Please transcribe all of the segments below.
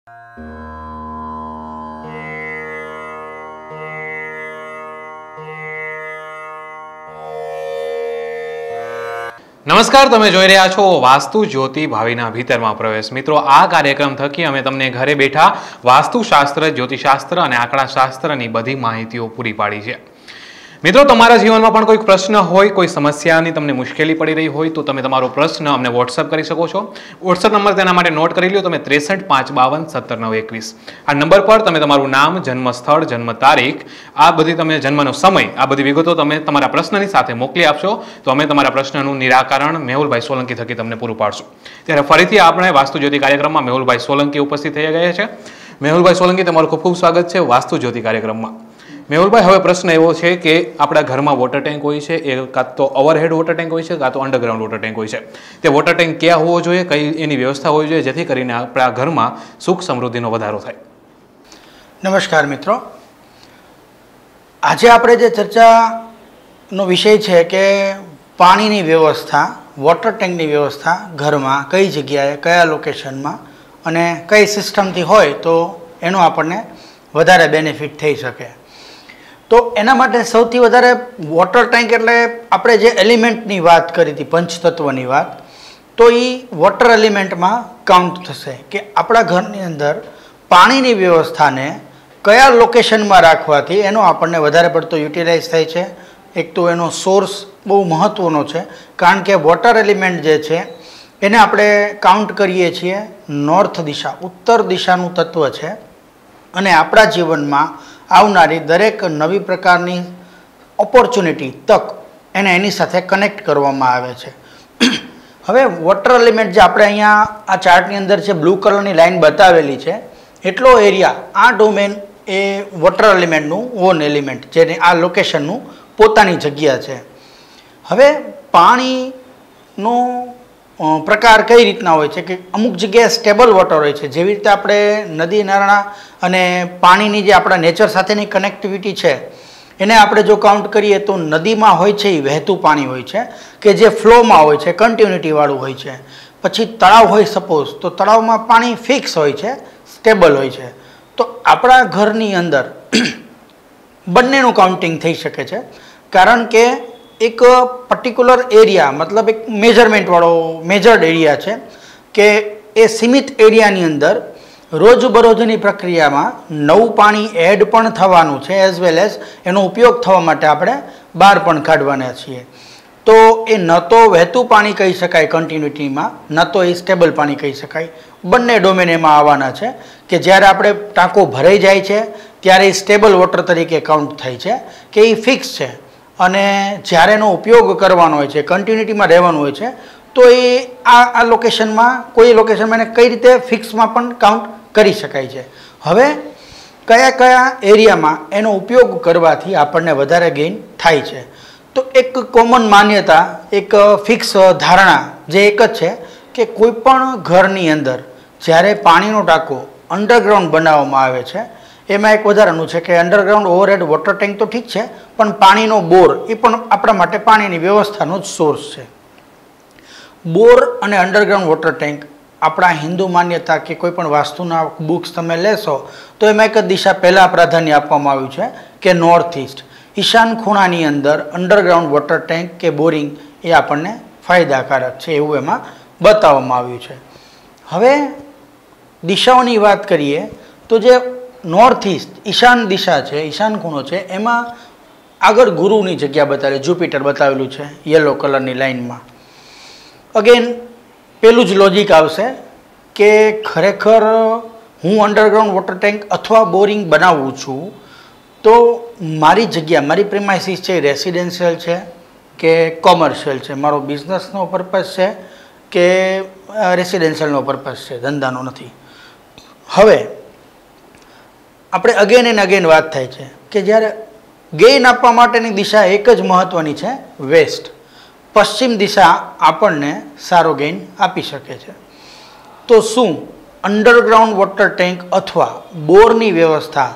નમસ્કાર, તમે જોઈ રહ્યા છો વાસ્તુ જ્યોતિ ભાવિના ભીતરમાં પ્રવેશ. મિત્રો, આ કાર્યક્રમ થકી અમે તમને ઘરે બેઠા વાસ્તુશાસ્ત્ર, જ્યોતિશાસ્ત્ર અને આંકડાશાસ્ત્રની બધી માહિતીઓ પૂરી પાડી છે. મિત્રો, તમારા જીવનમાં પણ કોઈ પ્રશ્ન હોય, કોઈ સમસ્યાની તમને મુશ્કેલી પડી રહી હોય તો તમે તમારો પ્રશ્ન અમને વોટ્સઅપ કરી શકો છો. વોટ્સઅપ નંબર તેના માટે નોટ કરી લો તમે: 63 552 17 921. આ નંબર પર તમે તમારું નામ, જન્મ સ્થળ, જન્મ તારીખ, આ બધી તમે જન્મનો સમય, આ બધી વિગતો તમે તમારા પ્રશ્નની સાથે મોકલી આપશો તો અમે તમારા પ્રશ્નનું નિરાકરણ મેહુલભાઈ સોલંકી થકી તમને પૂરું પાડશું. ત્યારે ફરીથી આપણે વાસ્તુ જ્યોતિ કાર્યક્રમમાં મેહુલભાઈ સોલંકી ઉપસ્થિત થઈ ગયા છે. મેહુલભાઈ સોલંકી, તમારું ખૂબ ખૂબ સ્વાગત છે વાસ્તુ જ્યોતિ કાર્યક્રમમાં. મેહુલભાઈ, હવે પ્રશ્ન એવો છે કે આપણા ઘરમાં વોટર ટેન્ક હોય છે, એ કાં તો ઓવરહેડ વોટર ટેન્ક હોય છે, કાં તો અંડરગ્રાઉન્ડ વોટર ટેન્ક હોય છે. તે વોટર ટેન્ક ક્યાં હોવો જોઈએ, કઈ એની વ્યવસ્થા હોવી જોઈએ, જેથી કરીને આપણા ઘરમાં સુખ સમૃદ્ધિનો વધારો થાય? નમસ્કાર મિત્રો, આજે આપણે જે ચર્ચાનો વિષય છે કે પાણીની વ્યવસ્થા, વોટર ટેન્કની વ્યવસ્થા ઘરમાં કઈ જગ્યાએ, કયા લોકેશનમાં અને કઈ સિસ્ટમથી હોય તો એનો આપણને વધારે બેનિફિટ થઈ શકે. તો એના માટે સૌથી વધારે વોટર ટેન્ક એટલે આપણે જે એલિમેન્ટની વાત કરી હતી, પંચતત્વની વાત, તો એ વોટર એલિમેન્ટમાં કાઉન્ટ થશે કે આપણા ઘરની અંદર પાણીની વ્યવસ્થાને કયા લોકેશનમાં રાખવાથી એનો આપણને વધારે પડતો યુટિલાઇઝ થાય છે. એક તો એનો સોર્સ બહુ મહત્ત્વનો છે, કારણ કે વોટર એલિમેન્ટ જે છે એને આપણે કાઉન્ટ કરીએ છીએ નોર્થ દિશા, ઉત્તર દિશાનું તત્વ છે અને આપણા જીવનમાં આવનારી દરેક નવી પ્રકારની ઓપોર્ચ્યુનિટી, તક, એને એની સાથે કનેક્ટ કરવામાં આવે છે. હવે વોટર એલિમેન્ટ જે આપણે અહીંયા આ ચાર્ટની અંદર છે, બ્લુ કલરની લાઇન બતાવેલી છે, એટલો એરિયા, આ ડોમેન એ વોટર એલિમેન્ટનું ઓન એલિમેન્ટ, જેને આ લોકેશનનું પોતાની જગ્યા છે. હવે પાણીનો પ્રકાર કઈ રીતના હોય છે કે અમુક જગ્યાએ સ્ટેબલ વોટર હોય છે, જેવી રીતે આપણે નદી, નાળા અને પાણીની જે આપણા નેચર સાથેની કનેક્ટિવિટી છે એને આપણે જો કાઉન્ટ કરીએ તો નદીમાં હોય છે એ વહેતું પાણી હોય છે કે જે ફ્લોમાં હોય છે, કન્ટિન્યુટીવાળું હોય છે. પછી તળાવ હોય સપોઝ, તો તળાવમાં પાણી ફિક્સ હોય છે, સ્ટેબલ હોય છે. તો આપણા ઘરની અંદર બંનેનું કાઉન્ટિંગ થઈ શકે છે, કારણ કે એક પર્ટિક્યુલર એરિયા, મતલબ એક મેજરમેન્ટવાળો મેજર્ડ એરિયા છે કે એ સીમિત એરિયાની અંદર રોજબરોજની પ્રક્રિયામાં નવું પાણી એડ પણ થવાનું છે, એઝ વેલ એઝ એનો ઉપયોગ થવા માટે આપણે બહાર પણ કાઢવાના છીએ. તો એ ન તો વહેતું પાણી કહી શકાય કન્ટિન્યુટીમાં, ન તો એ સ્ટેબલ પાણી કહી શકાય. બંને ડોમેન એમાં આવવાના છે કે જ્યારે આપણે ટાંકો ભરાઈ જાય છે ત્યારે એ સ્ટેબલ વોટર તરીકે કાઉન્ટ થાય છે કે એ ફિક્સ છે, અને જ્યારે એનો ઉપયોગ કરવાનો હોય છે, કન્ટિન્યુટીમાં રહેવાનું હોય છે, તો એ આ લોકેશનમાં, કોઈ લોકેશનમાં એને કઈ રીતે ફિક્સમાં પણ કાઉન્ટ કરી શકાય છે. હવે કયા કયા એરિયામાં એનો ઉપયોગ કરવાથી આપણને વધારે ગેઇન થાય છે, તો એક કોમન માન્યતા, એક ફિક્સ ધારણા જે એક જ છે કે કોઈ પણ ઘરની અંદર જ્યારે પાણીનો ટાંકો અંડરગ્રાઉન્ડ બનાવવામાં આવે છે, એમાં એક વધારાનું છે કે અંડરગ્રાઉન્ડ ઓવરહેડ વોટર ટેન્ક તો ઠીક છે, પણ પાણીનો બોર એ પણ આપણા માટે પાણીની વ્યવસ્થાનો જ સોર્સ છે. બોર અને અંડરગ્રાઉન્ડ વોટર ટેન્ક આપણા હિન્દુ માન્યતા કે કોઈ પણ વાસ્તુના બુક્સ તમે લેશો તો એમાં એક જ દિશા પહેલાં પ્રાધાન્ય આપવામાં આવ્યું છે કે નોર્થ ઇસ્ટ, ઈશાન ખૂણાની અંદર અંડરગ્રાઉન્ડ વોટર ટેન્ક કે બોરિંગ એ આપણને ફાયદાકારક છે, એવું એમાં બતાવવામાં આવ્યું છે. હવે દિશાઓની વાત કરીએ તો જે નોર્થ ઇસ્ટ, ઈશાન દિશા છે, ઈશાન ખૂણો છે, એમાં આગળ ગુરુની જગ્યા બતાવેલી, જુપિટર બતાવેલું છે યલો કલરની લાઇનમાં. અગેન પેલું જ લોજિક આવશે કે ખરેખર હું અંડરગ્રાઉન્ડ વોટર ટેન્ક અથવા બોરિંગ બનાવું છું તો મારી જગ્યા, મારી પ્રિમાઇસીસ છે રેસિડેન્શિયલ છે કે કોમર્શિયલ છે, મારો બિઝનેસનો પર્પઝ છે કે રેસિડેન્શિયલનો પર્પઝ છે, ધંધાનો નથી. હવે આપણે અગેન એન્ડ અગેન વાત થાય છે કે જ્યારે ગેઇન આપવા માટેની દિશા એક જ મહત્ત્વની છે, વેસ્ટ. પશ્ચિમ દિશા આપણને સારો ગેઇન આપી શકે છે. તો શું અંડરગ્રાઉન્ડ વોટર ટેન્ક અથવા બોરની વ્યવસ્થા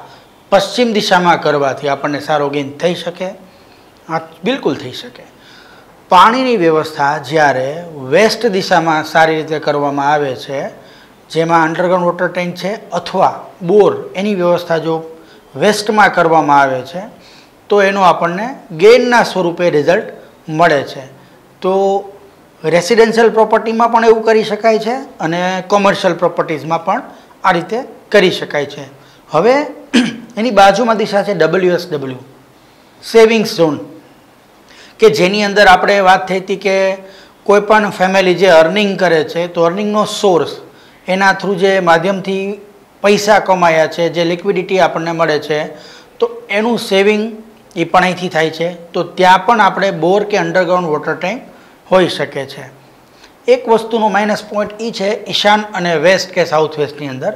પશ્ચિમ દિશામાં કરવાથી આપણને સારો ગેઇન થઈ શકે? હા, બિલકુલ થઈ શકે. પાણીની વ્યવસ્થા જ્યારે વેસ્ટ દિશામાં સારી રીતે કરવામાં આવે છે જેમાં અંડરગ્રાઉન્ડ વોટર ટેન્ક છે અથવા બોર એની વ્યવસ્થા જો વેસ્ટમાં કરવામાં આવે છે તો એનો આપણને ગેઇનના સ્વરૂપે રિઝલ્ટ મળે છે. તો રેસિડેન્શિયલ પ્રોપર્ટીમાં પણ એવું કરી શકાય છે અને કોમર્શિયલ પ્રોપર્ટીઝમાં પણ આ રીતે કરી શકાય છે. હવે એની બાજુમાં દિશા છે WSW સેવિંગ્સ ઝોન, કે જેની અંદર આપણે વાત થઈ હતી કે કોઈ પણ ફેમિલી જે અર્નિંગ કરે છે તો અર્નિંગનો સોર્સ એના થ્રુ જે માધ્યમથી પૈસા કમાયા છે, જે લિક્વિડિટી આપણને મળે છે, તો એનું સેવિંગ એ પણ અહીંથી થાય છે. તો ત્યાં પણ આપણે બોર કે અંડરગ્રાઉન્ડ વોટર ટેન્ક હોઈ શકે છે. એક વસ્તુનો માઇનસ પોઈન્ટ એ છે ઈશાન અને વેસ્ટ કે સાઉથ વેસ્ટની અંદર,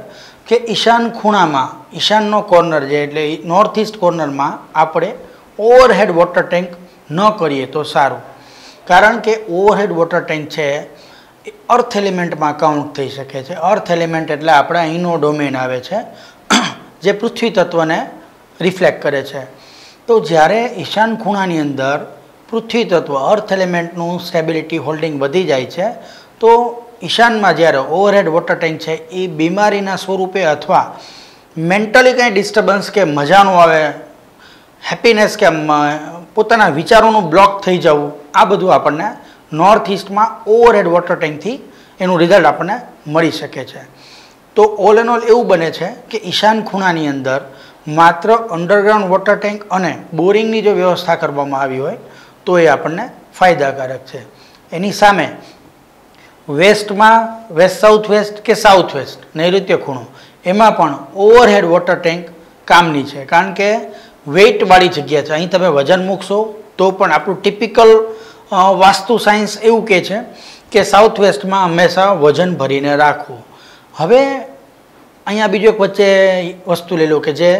કે ઈશાન ખૂણામાં, ઈશાનનો કોર્નર જે એટલે નોર્થ ઇસ્ટ કોર્નરમાં આપણે ઓવરહેડ વોટર ટેન્ક ન કરીએ તો સારું. કારણ કે ઓવરહેડ વોટર ટેન્ક છે એ અર્થ એલિમેન્ટમાં કાઉન્ટ થઈ શકે છે. અર્થ એલિમેન્ટ એટલે આપણે અહીંનો ડોમેન આવે છે જે પૃથ્વી તત્વને રિફ્લેક્ટ કરે છે. તો જ્યારે ઈશાન ખૂણાની અંદર પૃથ્વી તત્વ અર્થ એલિમેન્ટનું સ્ટેબિલિટી હોલ્ડિંગ વધી જાય છે તો ઈશાનમાં જ્યારે ઓવરહેડ વોટર ટેન્ક છે એ બીમારીના સ્વરૂપે અથવા મેન્ટલી કંઈ ડિસ્ટર્બન્સ કે મજા ન આવે, હેપીનેસ કે પોતાના વિચારોનું બ્લોક થઈ જવું, આ બધું આપણને નોર્થ ઇસ્ટમાં ઓવરહેડ વોટર ટેન્કથી એનું રિઝલ્ટ આપણને મળી શકે છે. તો ઓલ એન્ડ ઓલ એવું બને છે કે ઈશાન ખૂણાની અંદર માત્ર અંડરગ્રાઉન્ડ વોટર ટેન્ક અને બોરિંગની જો વ્યવસ્થા કરવામાં આવી હોય તો એ આપણને ફાયદાકારક છે. એની સામે વેસ્ટમાં વેસ્ટ સાઉથ વેસ્ટ કે સાઉથ વેસ્ટ નૈઋત્ય ખૂણો એમાં પણ ઓવરહેડ વોટર ટેન્ક કામની છે. કારણ કે વેઇટવાળી જગ્યા છે, અહીં તમે વજન મૂકશો તો પણ આપણું ટિપિકલ વાસ્તુ સાયન્સ એવું કહે છે કે સાઉથ વેસ્ટમાં હંમેશા વજન ભરીને રાખવું. હવે અહીંયા બીજું એક વચ્ચે વસ્તુ લઈ લો કે જે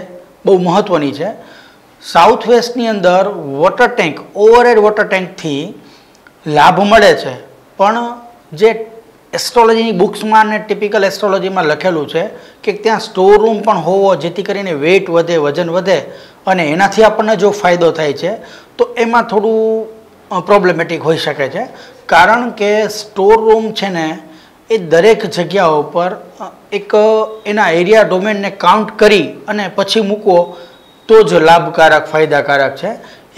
બહુ મહત્ત્વની છે. સાઉથ વેસ્ટની અંદર વોટર ટેન્ક, ઓવરહેડ વોટર ટેન્કથી લાભ મળે છે, પણ જે એસ્ટ્રોલોજીની બુક્સમાં અને ટિપિકલ એસ્ટ્રોલોજીમાં લખેલું છે કે ત્યાં સ્ટોર રૂમ પણ હોવો જેથી કરીને વેઇટ વધે, વજન વધે અને એનાથી આપણને જો ફાયદો થાય છે તો એમાં થોડું પ્રોબ્લેમેટિક હોઈ શકે છે. કારણ કે સ્ટોર રૂમ છે ને એ દરેક જગ્યાઓ પર એક એના એરિયા ડોમેનને કાઉન્ટ કરી અને પછી મૂકવો તો જ લાભકારક, ફાયદાકારક છે.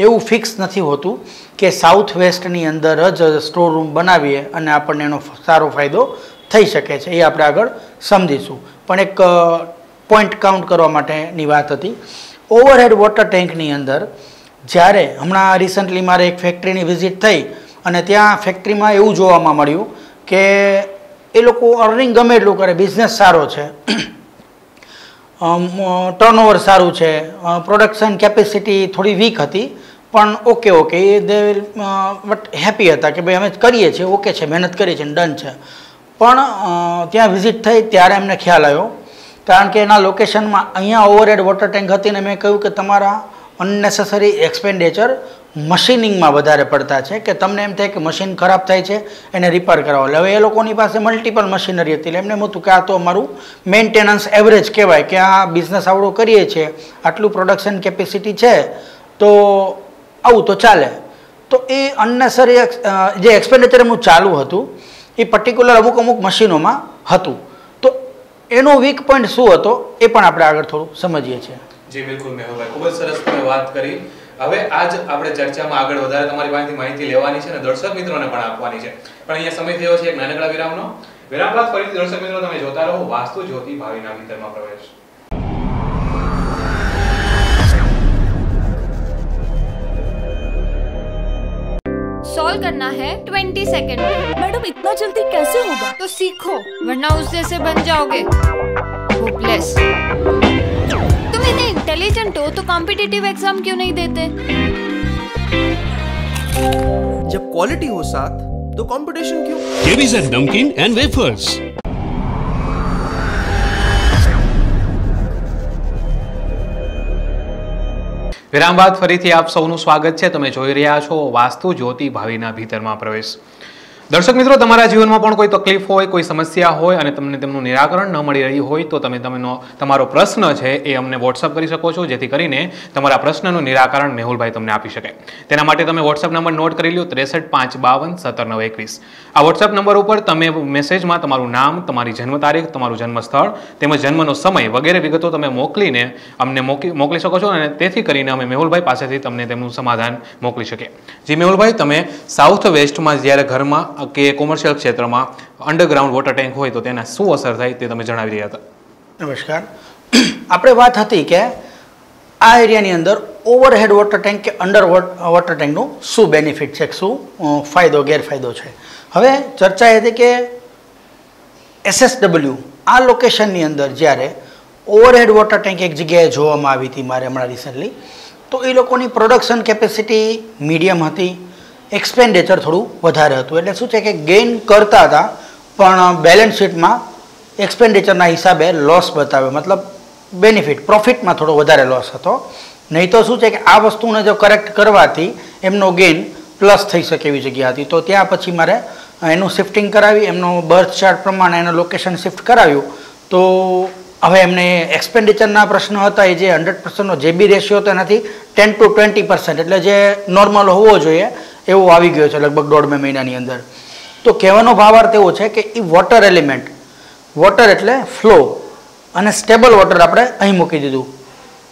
એવું ફિક્સ નથી હોતું કે સાઉથ વેસ્ટની અંદર જ સ્ટોર રૂમ બનાવીએ અને આપણને એનો સારો ફાયદો થઈ શકે છે. એ આપણે આગળ સમજીશું, પણ એક પોઈન્ટ કાઉન્ટ કરવા માટેની વાત હતી. ઓવરહેડ વોટર ટેન્કની અંદર જ્યારે હમણાં રિસન્ટલી મારે એક ફેક્ટરીની વિઝિટ થઈ અને ત્યાં ફેક્ટરીમાં એવું જોવામાં મળ્યું કે એ લોકો અર્નિંગ ગમે એટલું કરે, બિઝનેસ સારો છે, ટર્નઓવર સારું છે, પ્રોડક્શન કેપેસિટી થોડી વીક હતી, પણ okay A they but happy હતા કે ભાઈ અમે કરીએ છીએ, ઓકે છે, મહેનત કરી છે, ડન છે. પણ ત્યાં વિઝિટ થઈ ત્યારે એમને ખ્યાલ આવ્યો, કારણ કે એના લોકેશનમાં અહીંયા ઓવરહેડ વોટર ટેન્ક હતી ને મેં કહ્યું કે તમારા અનનેસેસરી એક્સપેન્ડિચર મશીનિંગમાં વધારે પડતા છે, કે તમને એમ થાય કે મશીન ખરાબ થાય છે એને રિપેર કરાવો. હવે એ લોકોની પાસે મલ્ટિપલ મશીનરી હતી એટલે એમને એમ હતું કે આ તો અમારું મેન્ટેનન્સ એવરેજ કહેવાય કે આ બિઝનેસ આવડો કરીએ છીએ, આટલું પ્રોડક્શન કેપેસિટી છે તો આવું તો ચાલે. તો એ અનનેસરી જે એક્સપેન્ડિચર એમનું ચાલુ હતું એ પર્ટિક્યુલર અમુક મશીનોમાં હતું. તો એનો વીક પોઈન્ટ શું હતો એ પણ આપણે આગળ થોડું સમજીએ છીએ. જી બિલકુલ મેહુલભાઈ, ખૂબ જ સરસ તમે વાત કરી. હવે આજ આપણે ચર્ચામાં આગળ વધારે તમારી પાસેથી માહિતી લેવાની છે અને દર્શક મિત્રોને પણ આપવાની છે, પણ અહીંયા સમય થયો છે એક નાનકડા વિરામનો. વિરામ બાદ ફરીથી દર્શક મિત્રો તમે જોતા રહો વાસ્તુ જ્યોતિ ભાવિના ભીતરમાં પ્રવેશ. सॉल्व करना है 20 सेकंड में। मैडम इतना जल्दी कैसे होगा? तो सीखो वरना उस जैसे बन जाओगे होपलेस। तुम इतने इंटेलिजेंट हो तो कॉम्पिटिटिव एग्जाम क्यों नहीं देते? जब क्वालिटी हो साथ तो कंपटीशन क्यों? KBZ नमकीन एंड वेफर्स। વિરામ બાદ ફરીથી આપ સૌનું સ્વાગત છે. તમે જોઈ રહ્યા છો વાસ્તુ જ્યોતિ ભાવિના ભીતરમાં પ્રવેશ. દર્શક મિત્રો, તમારા જીવનમાં પણ કોઈ તકલીફ હોય, કોઈ સમસ્યા હોય અને તમને તેમનું નિરાકરણ ન મળી રહ્યું હોય તો તમે તમારો પ્રશ્ન છે એ અમને વોટ્સઅપ કરી શકો છો, જેથી કરીને તમારા પ્રશ્નનું નિરાકરણ મેહુલભાઈ તમને આપી શકે. તેના માટે તમે વોટ્સઅપ નંબર નોટ કરી લો, 63 552 17 921. આ વોટ્સઅપ નંબર ઉપર તમે મેસેજમાં તમારું નામ, તમારી જન્મ તારીખ, તમારું જન્મ સ્થળ તેમજ જન્મનો સમય વગેરે વિગતો તમે મોકલીને અમને મોકલી શકો છો અને તેથી કરીને અમે મેહુલભાઈ પાસેથી તમને તેમનું સમાધાન મોકલી શકીએ. જી મેહુલભાઈ, તમે સાઉથ વેસ્ટમાં જ્યારે ઘરમાં કે કોમર્શિયલ ક્ષેત્રમાં અંડરગ્રાઉન્ડ વોટર ટેન્ક હોય તો તેના શું અસર થાય તે તમે જણાવી રહ્યા હતા. નમસ્કાર. આપણે વાત હતી કે આ એરિયાની અંદર ઓવરહેડ વોટર ટેન્ક કે અંડર વોટર ટેન્કનું શું બેનિફિટ છે, શું ફાયદો ગેરફાયદો છે. હવે ચર્ચા એ હતી કે SSW આ લોકેશનની અંદર જ્યારે ઓવરહેડ વોટર ટેન્ક એક જગ્યાએ જોવામાં આવી હતી મારે હમણાં રિસન્ટલી, તો એ લોકોની પ્રોડક્શન કેપેસિટી મીડિયમ હતી, એક્સપેન્ડિચર થોડું વધારે હતું. એટલે શું છે કે ગેઇન કરતા હતા પણ બેલેન્સ શીટમાં એક્સપેન્ડિચરના હિસાબે લોસ બતાવે, મતલબ બેનિફિટ પ્રોફિટમાં થોડો વધારે લોસ હતો. નહીં તો શું છે કે આ વસ્તુને જો કરેક્ટ કરવાથી એમનો ગેઇન પ્લસ થઈ શકે એવી જગ્યા હતી. તો ત્યાં પછી મારે એનું શિફ્ટિંગ કરાવી, એમનો બર્થ ચાર્ટ પ્રમાણે એનું લોકેશન શિફ્ટ કરાવ્યું. તો હવે એમને એક્સપેન્ડિચરના પ્રશ્નો હતા એ જે 100%નો જે બી રેશિયો હતો એનાથી 10 to 20%, એટલે જે નોર્મલ હોવો જોઈએ એવો આવી ગયો છે લગભગ 1.5 મહિનાની અંદર. તો કહેવાનો ભાવાર્થ એવો છે કે એ વોટર એલિમેન્ટ, વોટર એટલે ફ્લો અને સ્ટેબલ વોટર આપણે અહીં મૂકી દીધું.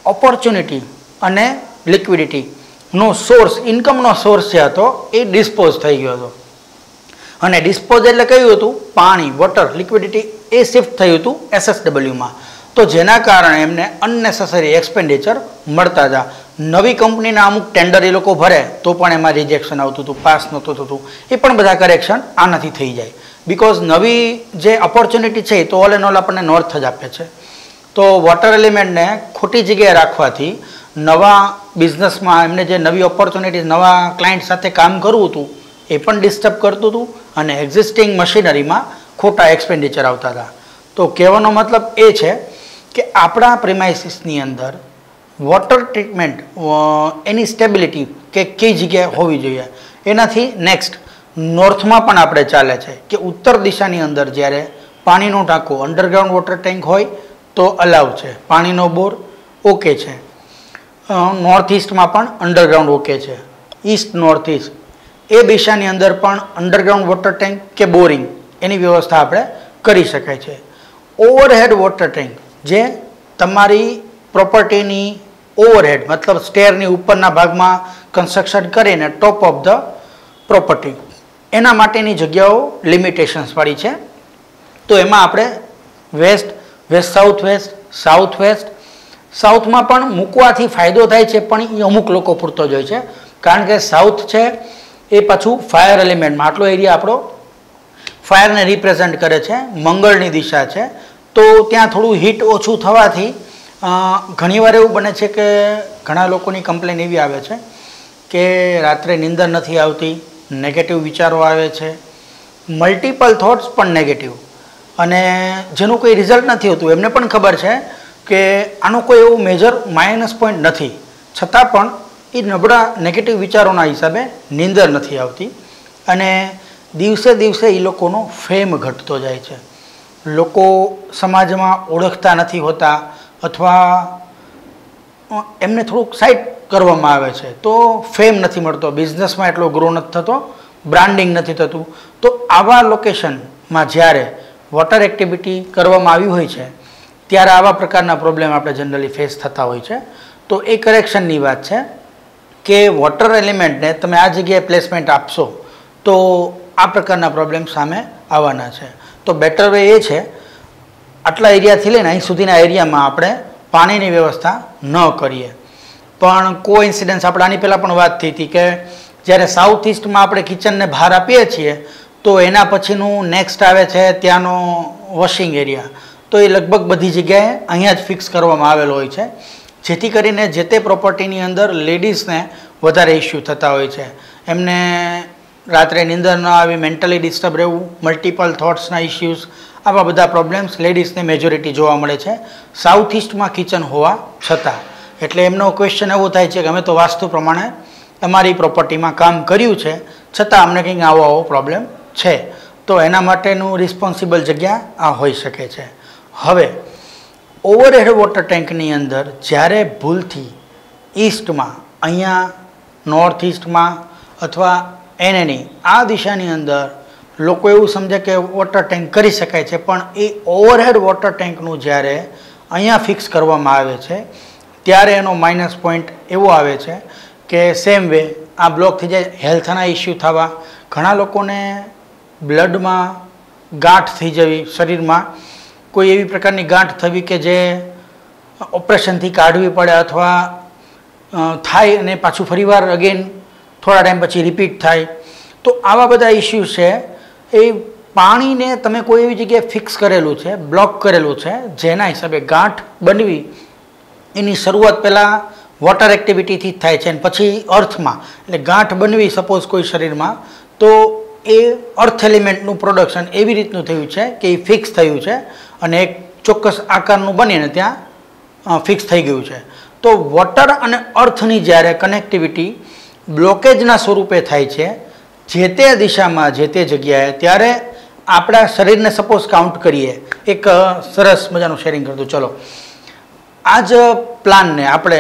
ઓપોર્ચ્યુનિટી અને લિક્વિડિટીનો સોર્સ, ઇન્કમનો સોર્સ જે હતો એ ડિસ્પોઝ થઈ ગયો હતો. અને ડિસ્પોઝ એટલે કયું હતું? પાણી, વોટર, લિક્વિડિટી એ શિફ્ટ થયું હતું SSWમાં. તો જેના કારણે એમને અનનેસેસરી એક્સપેન્ડિચર મળતા હતા. નવી કંપનીના અમુક ટેન્ડર એ લોકો ભરે તો પણ એમાં રિજેક્શન આવતું હતું, પાસ નહોતું થતું. એ પણ બધા કરેક્શન આનાથી થઈ જાય. બિકોઝ નવી જે ઓપોર્ચ્યુનિટી છે એ તો ઓલ એન્ડ ઓલ આપણને નોર્થ જ આપે છે. તો વોટર એલિમેન્ટને ખોટી જગ્યાએ રાખવાથી નવા બિઝનેસમાં એમને જે નવી ઓપોર્ચ્યુનિટી, નવા ક્લાયન્ટ સાથે કામ કરવું હતું એ પણ ડિસ્ટર્બ કરતું હતું અને એક્ઝિસ્ટિંગ મશીનરીમાં ખોટા એક્સપેન્ડિચર આવતા હતા. તો કહેવાનો મતલબ એ છે કે આપણા પ્રિમાઇસીસની અંદર વોટર ટ્રીટમેન્ટ એની સ્ટેબિલિટી કે કઈ જગ્યાએ હોવી જોઈએ. એનાથી નેક્સ્ટ નોર્થમાં પણ આપણે ચાલે છે કે ઉત્તર દિશાની અંદર જ્યારે પાણીનો ટાંકો અંડરગ્રાઉન્ડ વોટર ટેન્ક હોય તો અલાવ છે, પાણીનો બોર ઓકે છે. નોર્થ ઇસ્ટમાં પણ અંડરગ્રાઉન્ડ ઓકે છે. ઈસ્ટ નોર્થ ઇસ્ટ એ દિશાની અંદર પણ અંડરગ્રાઉન્ડ વોટર ટેન્ક કે બોરિંગ એની વ્યવસ્થા આપણે કરી શકાય છે. ઓવરહેડ વોટર ટેન્ક જે તમારી પ્રોપર્ટીની ઓવરહેડ મતલબ સ્ટેરની ઉપરના ભાગમાં કન્સ્ટ્રક્શન કરીને ટોપ ઓફ ધ પ્રોપર્ટી, એના માટેની જગ્યાઓ લિમિટેશન્સ વાળી છે. તો એમાં આપણે વેસ્ટ, સાઉથ વેસ્ટ, સાઉથમાં પણ મૂકવાથી ફાયદો થાય છે પણ એ અમુક લોકો પૂરતો જ હોય છે. કારણ કે સાઉથ છે એ પાછું ફાયર એલિમેન્ટમાં, આટલો એરિયા આપણો ફાયરને રિપ્રેઝન્ટ કરે છે, મંગળની દિશા છે. તો ત્યાં થોડું હીટ ઓછું થવાથી ઘણીવાર એવું બને છે કે ઘણા લોકોની કમ્પ્લેન એવી આવે છે કે રાત્રે નીંદર નથી આવતી, નેગેટિવ વિચારો આવે છે, મલ્ટિપલ થોટ્સ પણ નેગેટિવ, અને જેનું કોઈ રિઝલ્ટ નથી હોતું. એમને પણ ખબર છે કે આનો કોઈ એવું મેજર માઇનસ પોઈન્ટ નથી, છતાં પણ એ નબળા નેગેટિવ વિચારોના હિસાબે નીંદર નથી આવતી અને દિવસે દિવસે એ લોકોનો ફેમ ઘટતો જાય છે. લોકો સમાજમાં ઓળખતા નથી હોતા અથવા એમને થોડુંક સાઇડ કરવામાં આવે છે તો ફેમ નથી મળતો, બિઝનેસમાં એટલો ગ્રો નથી થતો, બ્રાન્ડિંગ નથી થતું. તો આવા લોકેશનમાં જ્યારે વોટર એક્ટિવિટી કરવામાં આવી હોય છે ત્યારે આવા પ્રકારના પ્રોબ્લેમ આપણે જનરલી ફેસ થતા હોય છે. તો એ કરેક્શનની વાત છે કે વોટર એલિમેન્ટને તમે આ જગ્યાએ પ્લેસમેન્ટ આપશો તો આ પ્રકારના પ્રોબ્લેમ સામે આવવાના છે. તો બેટર વે એ છે આટલા એરિયાથી લઈને અહીં સુધીના એરિયામાં આપણે પાણીની વ્યવસ્થા ન કરીએ. પણ કોઇન્સિડન્સ આપણે આની પહેલાં પણ વાત થઈ હતી કે જ્યારે સાઉથ ઇસ્ટમાં આપણે કિચનને બહાર આપીએ છીએ તો એના પછીનું નેક્સ્ટ આવે છે ત્યાંનો વોશિંગ એરિયા. તો એ લગભગ બધી જગ્યાએ અહીંયા જ ફિક્સ કરવામાં આવેલો હોય છે, જેથી કરીને જે તે પ્રોપર્ટીની અંદર લેડીઝને વધારે ઇસ્યુ થતા હોય છે. એમને રાત્રે નીંદર ન આવી, મેન્ટલી ડિસ્ટર્બ રહેવું, મલ્ટિપલ થોટ્સના ઇસ્યુઝ, આવા બધા પ્રોબ્લેમ્સ લેડીઝને મેજોરિટી જોવા મળે છે સાઉથ ઇસ્ટમાં કિચન હોવા છતાં. એટલે એમનો ક્વેશ્ચન એવો થાય છે કે અમે તો વાસ્તુ પ્રમાણે અમારી પ્રોપર્ટીમાં કામ કર્યું છે છતાં અમને કંઈક આવો પ્રોબ્લેમ છે તો એના માટેનું રિસ્પોન્સિબલ જગ્યા આ હોઈ શકે છે. હવે ઓવરહેડ વોટર ટેન્કની અંદર જ્યારે ભૂલથી ઈસ્ટમાં, અહીંયા નોર્થ ઈસ્ટમાં અથવા એનએની આ દિશાની અંદર લોકો એવું સમજે કે વોટર ટેન્ક કરી શકાય છે, પણ એ ઓવરહેડ વોટર ટેન્કનું જ્યારે અહીંયા ફિક્સ કરવામાં આવે છે ત્યારે એનો માઇનસ પોઈન્ટ એવો આવે છે કે સેમ વે આ બ્લોક થઈ જાય, હેલ્થના ઇસ્યુ થવા, ઘણા લોકોને બ્લડમાં ગાંઠ થઈ જવી, શરીરમાં કોઈ એવી પ્રકારની ગાંઠ થવી કે જે ઓપરેશનથી કાઢવી પડે અથવા થાય અને પાછું ફરીવાર અગેન થોડા ટાઈમ પછી રિપીટ થાય. તો આવા બધા ઇસ્યુઝ છે. એ પાણીને તમે કોઈ એવી જગ્યાએ ફિક્સ કરેલું છે, બ્લોક કરેલું છે, જેના હિસાબે ગાંઠ બનવી એની શરૂઆત પહેલાં વોટર એક્ટિવિટીથી જ થાય છે અને પછી અર્થમાં, એટલે ગાંઠ બનવી સપોઝ કોઈ શરીરમાં, તો એ અર્થ એલિમેન્ટનું પ્રોડક્શન એવી રીતનું થયું છે કે એ ફિક્સ થયું છે અને એક ચોક્કસ આકારનું બનીને ત્યાં ફિક્સ થઈ ગયું છે. તો વોટર અને અર્થની જ્યારે કનેક્ટિવિટી બ્લોકેજના સ્વરૂપે થાય છે જે તે દિશામાં, જે તે જગ્યાએ, ત્યારે આપણા શરીરને સપોઝ કાઉન્ટ કરીએ. એક સરસ મજાનું શેરિંગ કરતું. ચલો, આ જ પ્લાનને આપણે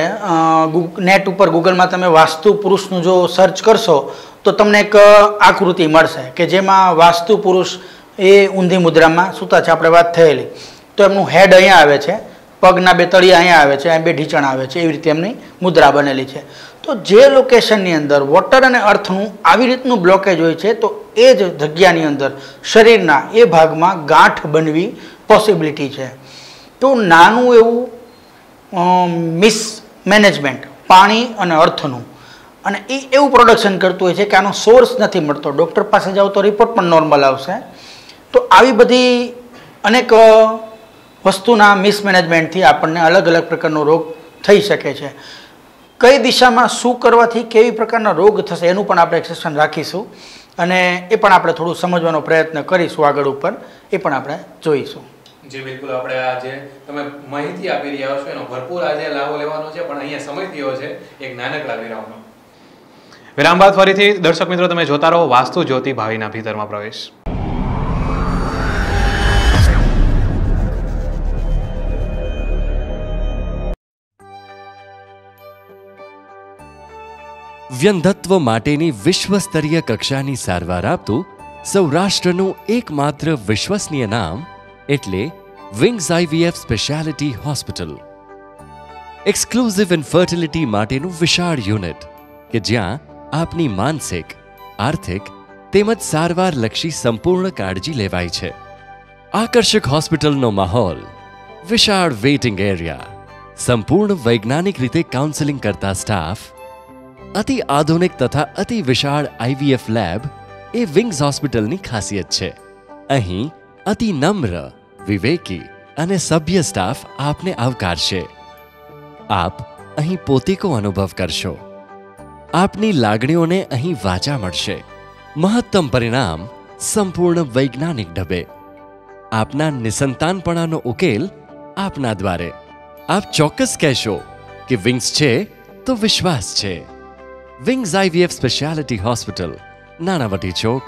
નેટ ઉપર ગૂગલમાં તમે વાસ્તુ પુરુષનું જો સર્ચ કરશો તો તમને એક આકૃતિ મળશે કે જેમાં વાસ્તુ પુરુષ એ ઊંધી મુદ્રામાં સૂતા છે, આપણે વાત થયેલી. તો એમનું હેડ અહીંયા આવે છે, પગના બે તળિયા અહીંયા આવે છે, અહીં બે ઢીંચણ આવે છે, એવી રીતે એમની મુદ્રા બનેલી છે. તો જે લોકેશનની અંદર વોટર અને અર્થનું આવી રીતનું બ્લોકેજ હોય છે તો એ જ જગ્યાની અંદર શરીરના એ ભાગમાં ગાંઠ બનવી પોસિબિલિટી છે. તો નાનું એવું મિસમેનેજમેન્ટ પાણી અને અર્થનું, અને એ એવું પ્રોડક્શન કરતું હોય છે કે આનો સોર્સ નથી મળતો. ડૉક્ટર પાસે જાઓ તો રિપોર્ટ પણ નોર્મલ આવશે. તો આવી બધી અનેક વસ્તુના મિસમેનેજમેન્ટથી આપણને અલગ અલગ પ્રકારનો રોગ થઈ શકે છે. કઈ દિશામાં શું કરવાથી કેવી પ્રકારના રોગ થશે એનું પણ આપણે એક સેશન રાખીશું અને એ પણ આપણે થોડું સમજવાનો પ્રયત્ન કરીશું આગળ ઉપર, એ પણ આપણે જોઈશું. જી બિલકુલ, આપણે આજે તમે માહિતી આપી રહ્યા છો એનો ભરપૂર આજે લાભો લેવાનો છે, પણ અહીંયા સમય થયો છે એક નાનકડા વિરામનો. વિરામ બાદ ફરીથી દર્શક મિત્રો તમે જોતા રહો વાસ્તુ જ્યોતિ ભાવિના ભીતરમાં પ્રવેશ. વ્યંધત્વ માટેની વિશ્વસ્તરીય કક્ષાની સારવાર આપતું સૌરાષ્ટ્રનું એકમાત્ર વિશ્વસનીય નામ એટલે wings IVF speciality hospital. Exclusive infertility માટેનું વિશાળ યુનિટ કે જ્યાં આપની માનસિક, આર્થિક તેમજ સારવારલક્ષી સંપૂર્ણ કાળજી લેવાય છે. આકર્ષક હોસ્પિટલનો માહોલ, વિશાળ વેઇટિંગ એરિયા, સંપૂર્ણ વૈજ્ઞાનિક રીતે કાઉન્સેલિંગ કરતા સ્ટાફ, અતિ આધુનિક તથા અતિ વિશાળ IVF લેબ એ વિંગ્સ હોસ્પિટલની ખાસિયત છે. અહીં અતિ નમ્ર, વિવેકી અને સભ્ય સ્ટાફ આપને આવકારશે. આપ અહીં પોતીકો અનુભવ કરશો. આપની લાગણીઓને અહીં વાચા મળશે. મહત્તમ પરિણામ સંપૂર્ણ વૈજ્ઞાનિક ઢબે. આપના નિસંતાનપણાનો ઉકેલ આપના દ્વારે. આપ ચોક્કસ કહેશો કે વિંગ્સ છે તો વિશ્વાસ છે. Wings IVF speciality hospital, Nanavati Chowk,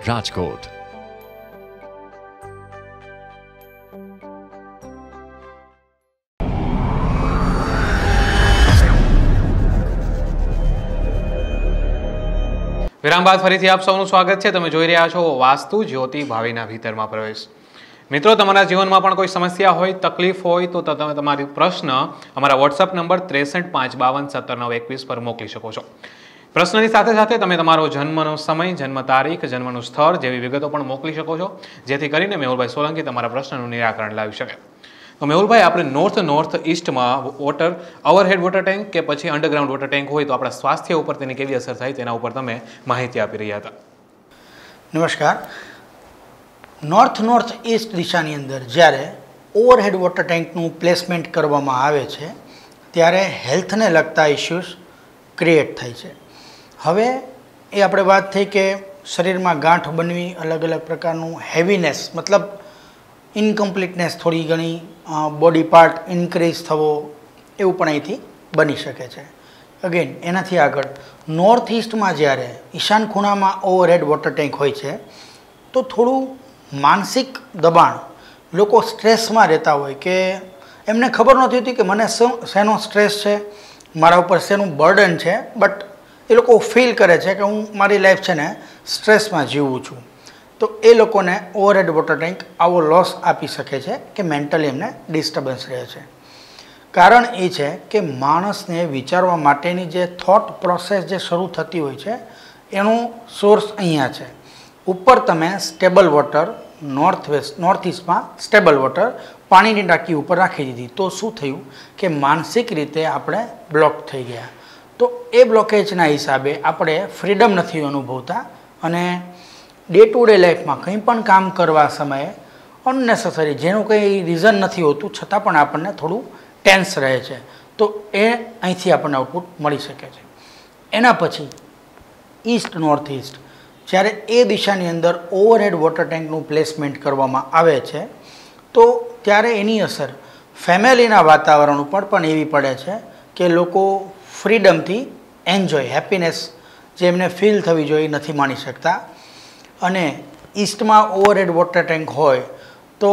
Rajkot. વિરામ બાદ ફરીથી આપ સૌનું સ્વાગત છે. તમે જોઈ રહ્યા છો વાસ્તુ જ્યોતિ ભાવિના ભીતરમાં પ્રવેશ. મિત્રો, તમારા જીવનમાં પણ કોઈ સમસ્યા હોય, તકલીફ હોય તો તમે તમારી પ્રશ્ન અમારા વોટ્સઅપ નંબર 6352579121 પર મોકલી શકો છો. પ્રશ્નની સાથે સાથે તમે તમારો જન્મનો સમય, જન્મ તારીખ, જન્મનું સ્થળ જેવી વિગતો પણ મોકલી શકો છો, જેથી કરીને મેહુલભાઈ સોલંકી તમારા પ્રશ્નનું નિરાકરણ લાવી શકે. તો મેહુલભાઈ, આપણે નોર્થ ઈસ્ટમાં ઓવરહેડ વોટર ટેન્ક કે પછી અંડરગ્રાઉન્ડ વોટર ટેન્ક હોય તો આપણા સ્વાસ્થ્ય ઉપર તેની કેવી અસર થાય તેના ઉપર તમે માહિતી આપી રહ્યા હતા. નમસ્કાર. નોર્થ ઈસ્ટ દિશાની અંદર જ્યારે ઓવરહેડ વોટર ટેન્કનું પ્લેસમેન્ટ કરવામાં આવે છે ત્યારે હેલ્થને લગતા ઇસ્યુઝ ક્રિએટ થાય છે. હવે એ આપણે વાત થઈ કે શરીરમાં ગાંઠ બનવી, અલગ અલગ પ્રકારનું હેવીનેસ, મતલબ ઇનકમ્પ્લીટનેસ, થોડી ઘણી બોડી પાર્ટ ઇન્ક્રીઝ થવો, એવું પણ અહીંથી બની શકે છે. અગેન એનાથી આગળ નોર્થ ઈસ્ટમાં જ્યારે ઈશાન ખૂણામાં ઓવરહેડ વોટર ટેન્ક હોય છે તો થોડું માનસિક દબાણ, લોકો સ્ટ્રેસમાં રહેતા હોય કે એમને ખબર નહોતી હોતી કે મને શેનો સ્ટ્રેસ છે, મારા ઉપર શેનું બર્ડન છે, બટ એ લોકો ફીલ કરે છે કે હું મારી લાઈફ છે ને સ્ટ્રેસમાં જીવું છું. તો એ લોકોને ઓવરહેડ વોટર ટેન્ક આવો લોસ આપી શકે છે કે મેન્ટલી એમને ડિસ્ટર્બન્સ રહે છે. કારણ એ છે કે માણસને વિચારવા માટેની જે થોટ પ્રોસેસ જે શરૂ થતી હોય છે એનું સોર્સ અહીંયા છે. ઉપર તમે સ્ટેબલ વોટર નોર્થ ઇસ્ટમાં સ્ટેબલ વોટર પાણીની ટાંકી ઉપર રાખી દીધી, તો શું થયું કે માનસિક રીતે આપણે બ્લોક થઈ ગયા. તો એ બ્લોકેજના હિસાબે આપણે ફ્રીડમ નથી અનુભવતા અને ડે ટુ ડે લાઈફમાં કંઈ પણ કામ કરવા સમયે અનનેસેસરી જેનું કંઈ રીઝન નથી હોતું છતાં પણ આપણને થોડું ટેન્સ રહે છે. તો એ અહીંથી આપણને આઉટપુટ મળી શકે છે. એના પછી ઈસ્ટ નોર્થ ઇસ્ટ, જ્યારે એ દિશાની અંદર ઓવરહેડ વોટર ટેન્કનું પ્લેસમેન્ટ કરવામાં આવે છે તો ત્યારે એની અસર ફેમિલીના વાતાવરણ ઉપર પણ એવી પડે છે કે લોકો ફ્રીડમથી એન્જોય, હેપીનેસ જે એમને ફીલ થવી જોઈએ નથી માણી શકતા. અને ઈસ્ટમાં ઓવરહેડ વોટર ટેન્ક હોય તો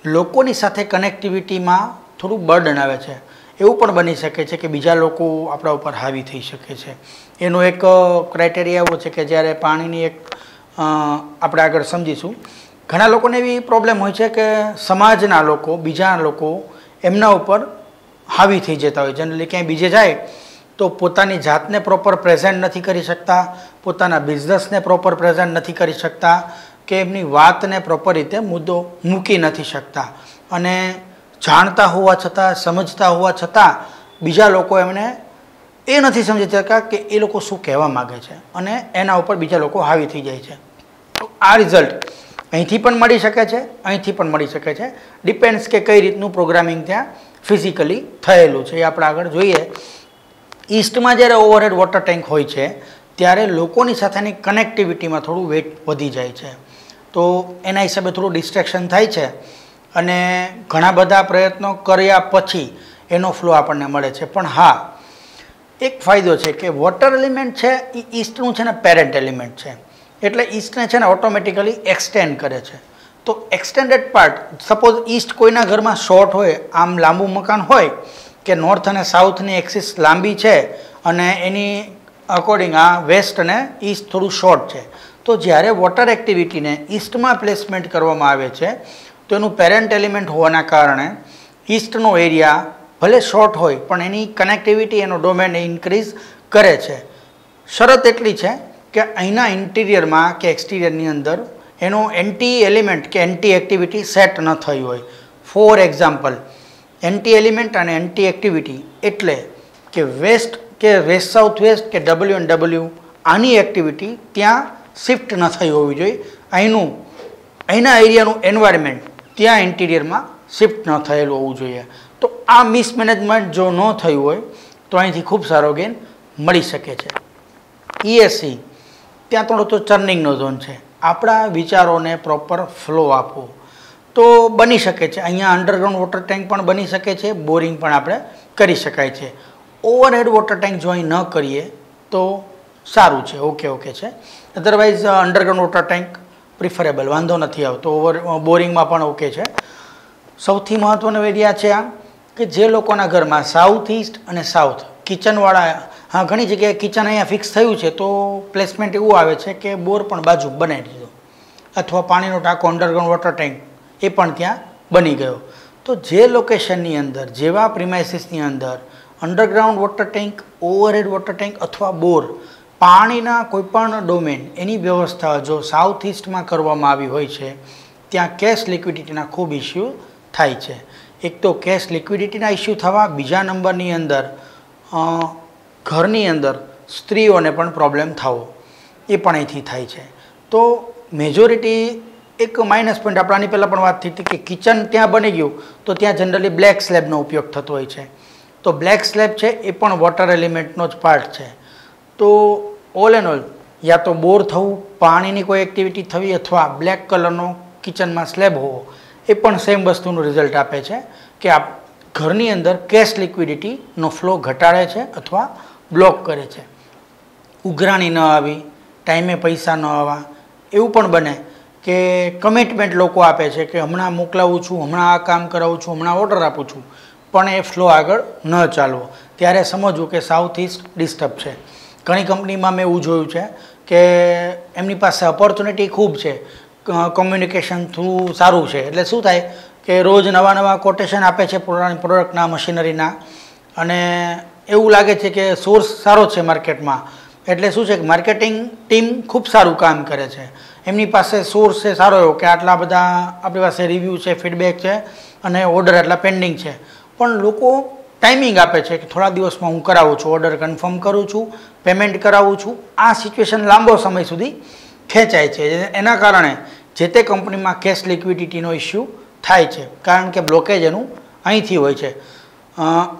લોકોની સાથે કનેક્ટિવિટીમાં થોડું બર્ડન આવે છે. એવું પણ બની શકે છે કે બીજા લોકો આપણા ઉપર હાવી થઈ શકે છે. એનો એક ક્રાઇટેરિયા એવો છે કે જ્યારે પાણીની એક આપણે આગળ સમજીશું, ઘણા લોકોને એવી પ્રોબ્લેમ હોય છે કે સમાજના લોકો, બીજા લોકો એમના ઉપર હાવી થઈ જતા હોય. જનરલી ક્યાંય બીજે જાય તો પોતાની જાતને પ્રોપર પ્રેઝન્ટ નથી કરી શકતા, પોતાના બિઝનેસને પ્રોપર પ્રેઝન્ટ નથી કરી શકતા, કે એમની વાતને પ્રોપર રીતે મુદ્દો મૂકી નથી શકતા. અને જાણતા હોવા છતાં, સમજતા હોવા છતાં બીજા લોકો એમને એ નથી સમજી શકતા કે એ લોકો શું કહેવા માગે છે અને એના ઉપર બીજા લોકો હાવી થઈ જાય છે. તો આ રિઝલ્ટ અહીંથી પણ મળી શકે છે, અહીંથી પણ મળી શકે છે. ડિપેન્ડ્સ કે કઈ રીતનું પ્રોગ્રામિંગ ત્યાં ફિઝિકલી થયેલું છે એ આપણે આગળ જોઈએ. ઈસ્ટમાં જ્યારે ઓવરહેડ વોટર ટેન્ક હોય છે ત્યારે લોકોની સાથેની કનેક્ટિવિટીમાં થોડું વેટ વધી જાય છે. તો એના હિસાબે થોડું ડિસ્ટ્રેક્શન થાય છે અને ઘણા બધા પ્રયત્નો કર્યા પછી એનો ફ્લો આપણને મળે છે. પણ હા, એક ફાયદો છે કે વોટર એલિમેન્ટ છે એ ઈસ્ટનું છે ને પેરેન્ટ એલિમેન્ટ છે, એટલે ઈસ્ટને છે ને ઓટોમેટિકલી એક્સટેન્ડ કરે છે. તો એક્સટેન્ડેડ પાર્ટ, સપોઝ ઈસ્ટ કોઈના ઘરમાં શોર્ટ હોય, આમ લાંબુ મકાન હોય કે નોર્થ અને સાઉથની એક્સિસ લાંબી છે અને એની અકોર્ડિંગ આ વેસ્ટ અને ઈસ્ટ થોડું શોર્ટ છે, તો જ્યારે વોટર એક્ટિવિટીને ઈસ્ટમાં પ્લેસમેન્ટ કરવામાં આવે છે તો એનું પેરેન્ટ એલિમેન્ટ હોવાના કારણે ઈસ્ટનો એરિયા ભલે શોર્ટ હોય પણ એની કનેક્ટિવિટી, એનો ડોમેન ઇન્ક્રીઝ કરે છે. શરત એટલી છે કે અહીંના ઇન્ટિરિયરમાં કે એક્સટિરિયરની અંદર એનો એન્ટી એલિમેન્ટ કે એન્ટી એક્ટિવિટી સેટ ન થઈ હોય. ફોર એક્ઝામ્પલ, એન્ટી એલિમેન્ટ અને એન્ટી એક્ટિવિટી એટલે કે વેસ્ટ સાઉથ વેસ્ટ કે WNW આની એક્ટિવિટી ત્યાં શિફ્ટ ન થઈ હોવી જોઈએ. અહીંના એરિયાનું એન્વાયરમેન્ટ ત્યાં ઇન્ટિરિયરમાં શિફ્ટ ન થયેલું હોવું જોઈએ. તો આ મિસમેનેજમેન્ટ જો ન થયું હોય તો અહીંથી ખૂબ સારો ગેઇન મળી શકે છે. ESC ત્યાં થોડો તો ચર્નિંગનો ઝોન છે. આપણા વિચારોને પ્રોપર ફ્લો આપવો તો બની શકે છે. અહીંયા અંડરગ્રાઉન્ડ વોટર ટેન્ક પણ બની શકે છે, બોરિંગ પણ આપણે કરી શકાય છે. ઓવરહેડ વોટર ટેન્ક જો અહીં ન કરીએ તો સારું છે, ઓકે છે. Otherwise underground water tank preferable, વાંધો નથી આવતો. બોરિંગમાં પણ ઓકે છે. સૌથી મહત્ત્વનો એરિયા છે આ કે જે લોકોના ઘરમાં સાઉથ ઇસ્ટ અને સાઉથ કિચનવાળા, હા ઘણી જગ્યાએ કિચન અહીંયા ફિક્સ થયું છે તો પ્લેસમેન્ટ એવું આવે છે કે બોર પણ બાજુ બનાવી દીધો અથવા પાણીનો ટાંકો અંડરગ્રાઉન્ડ વોટર ટેન્ક એ પણ ત્યાં બની ગયો. તો જે લોકેશનની અંદર, જેવા પ્રિમાઇસીસની અંદર underground water tank, overhead water tank અથવા બોર, પાણીના કોઈપણ ડોમેન એની વ્યવસ્થા જો સાઉથ ઇસ્ટમાં કરવામાં આવી હોય છે ત્યાં કેશ લિક્વિડિટીના ખૂબ ઇસ્યુ થાય છે. એક તો કેશ લિક્વિડિટીના ઇસ્યુ થવા, બીજા નંબરની અંદર ઘરની અંદર સ્ત્રીઓને પણ પ્રોબ્લેમ થવો એ પણ અહીંથી થાય છે. તો મેજોરિટી એક માઇનસ પોઈન્ટ, આપણે આની પહેલાં પણ વાત થઈ હતી કે કિચન ત્યાં બની ગયું તો ત્યાં જનરલી બ્લેક સ્લેબનો ઉપયોગ થતો હોય છે. તો બ્લેક સ્લેબ છે એ પણ વોટર એલિમેન્ટનો જ પાર્ટ છે. તો ઓલ એન્ડ ઓલ યા તો બોર થવું, પાણીની કોઈ એક્ટિવિટી થવી અથવા બ્લેક કલરનો કિચનમાં સ્લેબ હોવો એ પણ સેમ વસ્તુનું રિઝલ્ટ આપે છે કે આ ઘરની અંદર કેશ લિક્વિડિટીનો ફ્લો ઘટાડે છે અથવા બ્લોક કરે છે. ઉઘરાણી ન આવી, ટાઈમે પૈસા ન આવવા, એવું પણ બને કે કમિટમેન્ટ લોકો આપે છે કે હમણાં મોકલાવું છું, હમણાં આ કામ કરાવું છું, હમણાં ઓર્ડર આપું છું, પણ એ ફ્લો આગળ ન ચાલવો, ત્યારે સમજવું કે સાઉથ ઇસ્ટ ડિસ્ટર્બ છે. ઘણી કંપનીમાં મેં એવું જોયું છે કે એમની પાસે ઓપોર્ચ્યુનિટી ખૂબ છે, કોમ્યુનિકેશન થ્રુ સારું છે, એટલે શું થાય કે રોજ નવા નવા કોટેશન આપે છે પ્રોડક્ટના, મશીનરીના, અને એવું લાગે છે કે સોર્સ સારો છે માર્કેટમાં, એટલે શું છે કે માર્કેટિંગ ટીમ ખૂબ સારું કામ કરે છે, એમની પાસે સોર્સ છે સારો એવો કે આટલા બધા આપણી પાસે રિવ્યૂ છે, ફીડબેક છે અને ઓર્ડર આટલા પેન્ડિંગ છે, પણ લોકો ટાઈમિંગ આપે છે કે થોડા દિવસમાં હું કરાવું છું, ઓર્ડર કન્ફર્મ કરું છું, પેમેન્ટ કરાવું છું. આ સિચ્યુએશન લાંબો સમય સુધી ખેંચાય છે, એના કારણે જે તે કંપનીમાં કેશ લિક્વિડિટીનો ઇસ્યુ થાય છે, કારણ કે બ્લોકેજ એનું અહીંથી હોય છે.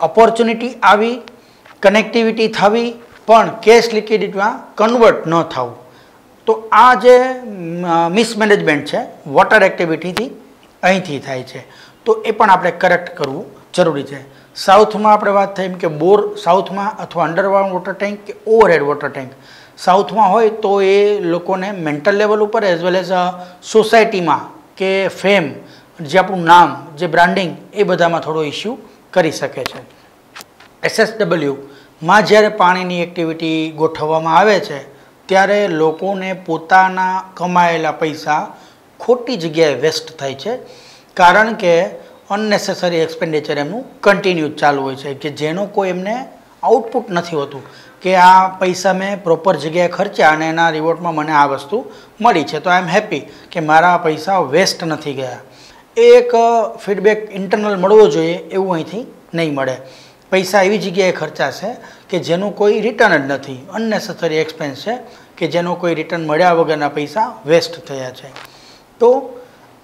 ઓપોર્ચ્યુનિટી આવી, કનેક્ટિવિટી થવી, પણ કેશ લિક્વિડિટીમાં કન્વર્ટ ન થવું, તો આ જે મિસમેનેજમેન્ટ છે વોટર એક્ટિવિટીથી અહીંથી થાય છે, તો એ પણ આપણે કરેક્ટ કરવું જરૂરી છે. સાઉથમાં આપણે વાત થઈ કે બોર સાઉથમાં અથવા અંડરગ્રાઉન્ડ વોટર ટેન્ક કે ઓવરહેડ વોટર ટેન્ક સાઉથમાં હોય તો એ લોકોને મેન્ટલ લેવલ ઉપર એઝ વેલ એઝ સોસાયટીમાં કે ફેમ, જે આપણું નામ, જે બ્રાન્ડિંગ, એ બધામાં થોડો ઇસ્યુ કરી શકે છે. SSWમાં જ્યારે પાણીની એક્ટિવિટી ગોઠવવામાં આવે છે ત્યારે લોકોને પોતાના કમાયેલા પૈસા ખોટી જગ્યાએ વેસ્ટ થાય છે, કારણ કે અનનેસેસરી એક્સપેન્ડિચર એમનું કન્ટિન્યુ ચાલુ હોય છે, કે જેનો કોઈ એમને આઉટપુટ નથી હોતું કે આ પૈસા મેં પ્રોપર જગ્યાએ ખર્ચ્યા અને એના રિવોર્ડમાં મને આ વસ્તુ મળી છે, તો આઈ એમ હેપી કે મારા પૈસા વેસ્ટ નથી ગયા. એ એક ફીડબેક ઇન્ટરનલ મળવો જોઈએ, એવું અહીંથી નહીં મળે. પૈસા એવી જગ્યાએ ખર્ચાશે કે જેનું કોઈ રિટર્ન જ નથી, અનનેસેસરી એક્સપેન્સ છે કે જેનો કોઈ રિટર્ન મળ્યા વગરના પૈસા વેસ્ટ થયા છે. તો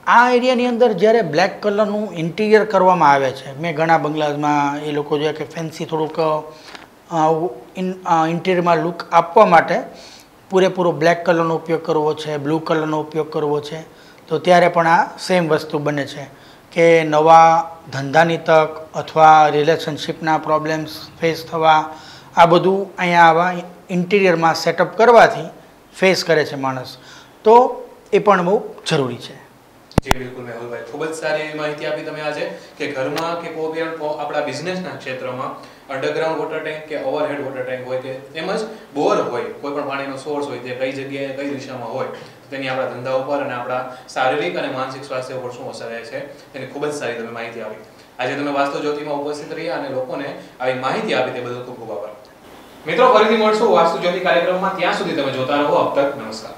આ એરિયાની અંદર જ્યારે બ્લેક કલરનું ઇન્ટિરિયર કરવામાં આવે છે, મેં ઘણા બંગલાઝમાં એ લોકો જોયા કે ફેન્સી થોડુંક ઇન્ટિરિયરમાં લુક આપવા માટે પૂરેપૂરો બ્લેક કલરનો ઉપયોગ કરવો છે, બ્લુ કલરનો ઉપયોગ કરવો છે, તો ત્યારે પણ આ સેમ વસ્તુ બને છે કે નવા ધંધાની તક અથવા રિલેશનશિપના પ્રોબ્લેમ્સ ફેસ થવા, આ બધું અહીંયા આવા ઇન્ટિરિયરમાં સેટઅપ કરવાથી ફેસ કરે છે માણસ, તો એ પણ બહુ જરૂરી છે. જી બિલકુલ મેહુલભાઈ, ખૂબ જ સારી એવી માહિતી આપી તમે આજે કે ઘરમાં કે કોઈ પણ આપણા બિઝનેસના ક્ષેત્રમાં અંડરગ્રાઉન્ડ વોટર ટેન્ક કે ઓવરહેડ વોટર ટેન્ક હોય કે તેમજ બોર હોય, કોઈ પણ પાણીનો સોર્સ હોય તે કઈ જગ્યાએ કઈ દિશામાં હોય, તેની આપણા ધંધા ઉપર અને આપણા શારીરિક અને માનસિક સ્વાસ્થ્ય ઉપર શું અસર રહે છે તેની ખૂબ જ સારી તમે માહિતી આપી. આજે તમે વાસ્તુ જ્યોતિમાં ઉપસ્થિત રહ્યા અને લોકોને આવી માહિતી આપી તે બદલ ખૂબ ખૂબ આભાર. મિત્રો, ફરીથી મળશું વાસ્તુ જ્યોતિ કાર્યક્રમમાં, ત્યાં સુધી તમે જોતા રહો. અબ તક નમસ્કાર.